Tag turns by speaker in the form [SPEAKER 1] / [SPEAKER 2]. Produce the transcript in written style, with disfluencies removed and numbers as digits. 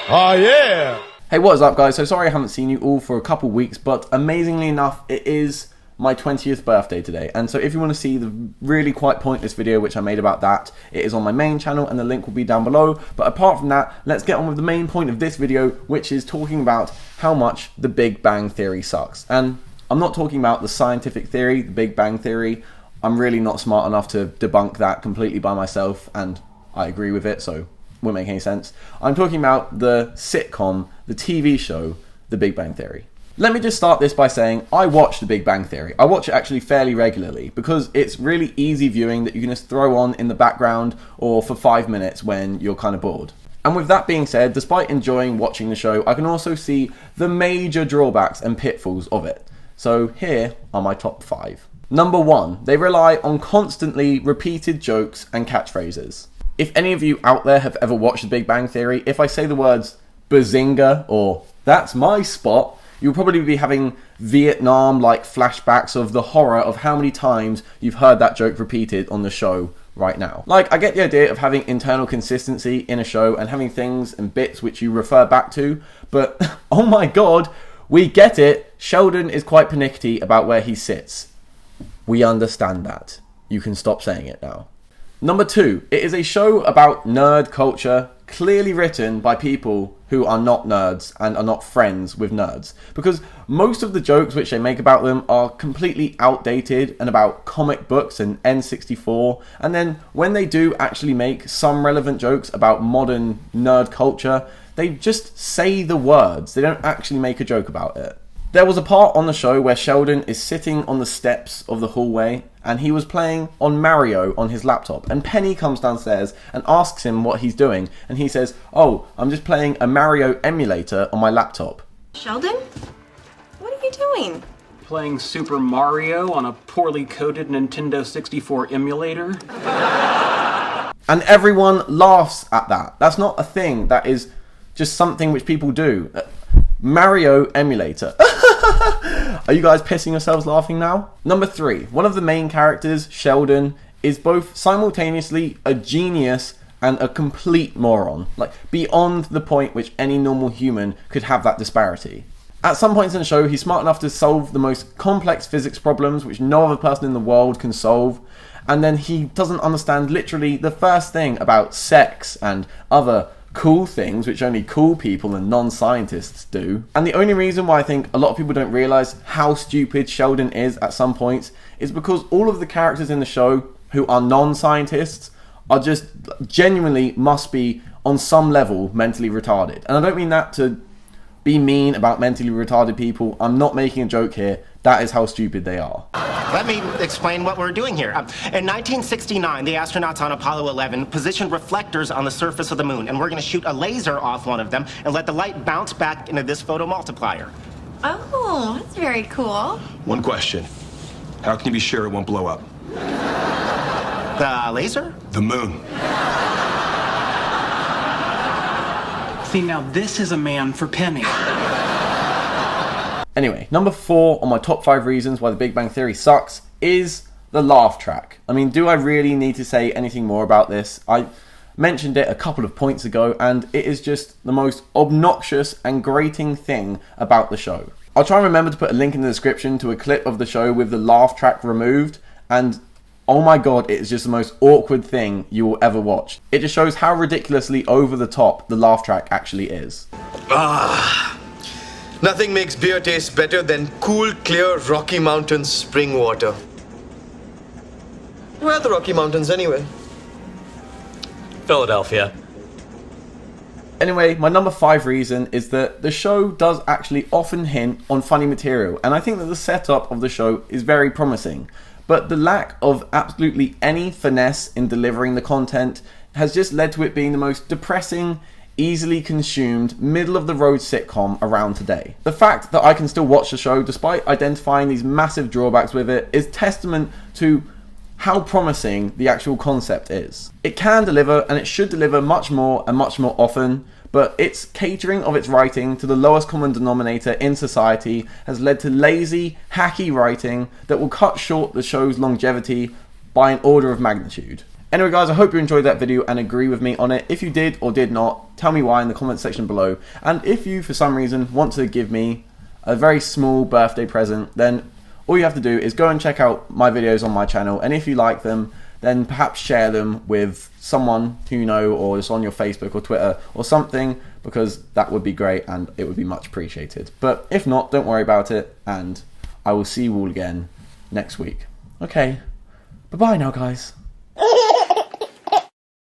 [SPEAKER 1] Oh yeah!
[SPEAKER 2] Hey, what is up guys? So sorry I haven't seen you all for a couple weeks, but amazingly enough, it is my 20th birthday today. And so if you want to see the really quite pointless video which I made about that, it is on my main channel and the link will be down below. But apart from that, let's get on with the main point of this video, which is talking about how much the Big Bang Theory sucks. And I'm not talking about the scientific theory, the Big Bang Theory. I'm really not smart enough to debunk that completely by myself, and I agree with it, so won't make any sense. I'm talking about the sitcom, the TV show, The Big Bang Theory. Let me just start this by saying I watch The Big Bang Theory. I watch it actually fairly regularly because it's really easy viewing that you can just throw on in the background or for 5 minutes when you're kind of bored. And with that being said, despite enjoying watching the show, I can also see the major drawbacks and pitfalls of it. So here are my top 5. Number 1, they rely on constantly repeated jokes and catchphrases. If any of you out there have ever watched The Big Bang Theory, if I say the words bazinga or that's my spot, you'll probably be having Vietnam-like flashbacks of the horror of how many times you've heard that joke repeated on the show right now. Like, I get the idea of having internal consistency in a show and having things and bits which you refer back to, but oh my god, we get it. Sheldon is quite pernickety about where he sits. We understand that. You can stop saying it now. Number 2, it is a show about nerd culture, clearly written by people who are not nerds and are not friends with nerds. Because most of the jokes which they make about them are completely outdated and about comic books and N64. And then when they do actually make some relevant jokes about modern nerd culture, they just say the words. They don't actually make a joke about it. There was a part on the show where Sheldon is sitting on the steps of the hallway and he was playing on Mario on his laptop, and Penny comes downstairs and asks him what he's doing, and he says, "Oh, I'm just playing a Mario emulator on my laptop."
[SPEAKER 3] Sheldon? What are you doing?
[SPEAKER 4] Playing Super Mario on a poorly coded Nintendo 64 emulator?
[SPEAKER 2] And everyone laughs at that. That's not a thing, that is just something which people do. Mario emulator. Are you guys pissing yourselves laughing now? Number 3, one of the main characters, Sheldon, is both simultaneously a genius and a complete moron. Like, beyond the point which any normal human could have that disparity. At some points in the show, he's smart enough to solve the most complex physics problems which no other person in the world can solve. And then he doesn't understand literally the first thing about sex and other cool things which only cool people and non-scientists do. And the only reason why I think a lot of people don't realise how stupid Sheldon is at some points is because all of the characters in the show who are non-scientists are just genuinely must be on some level mentally retarded. And I don't mean that to be mean about mentally retarded people. I'm not making a joke here. That is how stupid they are.
[SPEAKER 5] Let me explain what we're doing here. In 1969, the astronauts on Apollo 11 positioned reflectors on the surface of the moon, and we're going to shoot a laser off one of them and let the light bounce back into this photomultiplier.
[SPEAKER 3] Oh, that's very cool.
[SPEAKER 1] One question. How can you be sure it won't blow up?
[SPEAKER 5] The laser?
[SPEAKER 1] The moon.
[SPEAKER 4] See, now this is a man for Penny.
[SPEAKER 2] Anyway, number 4 on my top 5 reasons why The Big Bang Theory sucks is the laugh track. I mean, do I really need to say anything more about this? I mentioned it a couple of points ago, and it is just the most obnoxious and grating thing about the show. I'll try and remember to put a link in the description to a clip of the show with the laugh track removed, and oh my god, it is just the most awkward thing you will ever watch. It just shows how ridiculously over the top the laugh track actually is.
[SPEAKER 6] Nothing makes beer taste better than cool, clear Rocky Mountain spring water. Where are the Rocky Mountains anyway?
[SPEAKER 7] Philadelphia.
[SPEAKER 2] Anyway, my number 5 reason is that the show does actually often hint on funny material, and I think that the setup of the show is very promising. But the lack of absolutely any finesse in delivering the content has just led to it being the most depressing, easily consumed, middle-of-the-road sitcom around today. The fact that I can still watch the show despite identifying these massive drawbacks with it is testament to how promising the actual concept is. It can deliver, and it should deliver much more and much more often, but its catering of its writing to the lowest common denominator in society has led to lazy, hacky writing that will cut short the show's longevity by an order of magnitude. Anyway guys, I hope you enjoyed that video and agree with me on it. If you did or did not, tell me why in the comment section below. And if you, for some reason, want to give me a very small birthday present, then all you have to do is go and check out my videos on my channel, and if you like them, then perhaps share them with someone who you know, or just on your Facebook or Twitter or something, because that would be great and it would be much appreciated. But if not, don't worry about it, and I will see you all again next week. Okay, bye-bye now guys.